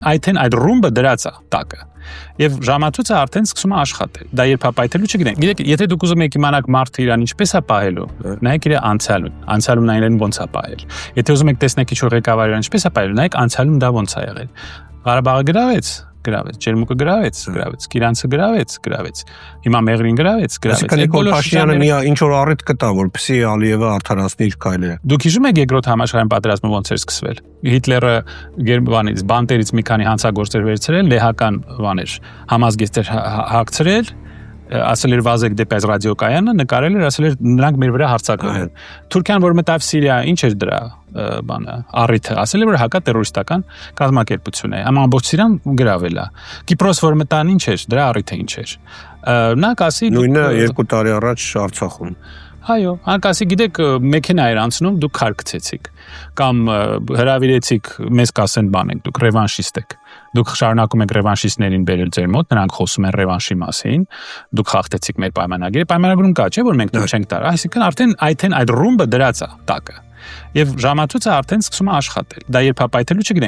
Այթեն այդ ռումբը դրած է տակը։ Եվ ժամացույցը արդեն սկսում է աշխատել։ Դա երբ է պայթելու չգիտենք։ Գիտեք, եթե դուք ուզում եք իմանալ մարդը իրան ինչպես է պահելու, նայեք իր անցյալում նա իրեն ոնց է պահել։ Եթե ուզում եք տեսնել ինչ որ ղեկավարը իրան ինչպես է պահել, նայեք անցյալում դա ոնց է եղել։ Ղարաբաղը գրավեց, Ջերմուկը գրավեց, Կիրանցը գրավեց, հիմա Մեղրին գրավեց։ Նիկոլ Փաշինյանը մի ինչ որ առիթ կտա, որպեսզի Ալիևը արդարացնի իր քայլերը։ Դուք հիշում եք երկրորդ համաշխարհային պատերազմը ոնց էր սկսվել։ Հիտլերը Գերմանիայից բանտերից մի քանի հանցագործեր վերցրել, լեհական բաներ, համազգեստեր հագցրել, ասել էր վազեք դեպի այս ռադիոկայանը, նկարել էր, ասել էր նրանք մեր վրա հարձակվել են։ Թուրքիան, որ մտավ Սիրիա, ինչ էր դրա բանը, առիթը, ասել էր որ հակատերորիստական կազմակերպություն է։ Ամբողջ Սիրիան գրավել է։ Կիպրոս, որ մտան, ինչ էր, դրա առիթը ինչ էր։ Նա կասի նույնը 2 տարի առաջ Արցախում։ Այո, անկասի գիտեք, մեքենա էր անցնում, դուք քար գցեցիք, կամ հրավիրեցիք, մեզ կասեն բան եք, դուք ռևանշիստ եք, դուք շարունակում եք ռևանշիստներին բերել ձեր մոտ, նրանք խոսում են ռևանշի մասին, դուք խախտեցիք մեր պայմանագիրը, պայմանագրում կա, չէ՞ որ մենք դուք չենք տար, այսինքն արդեն այդ ռումբը դրած է տակը, եւ ժամացույցը արդեն սկսում է աշխատել, դա երբ է պայթելու չգիտենք։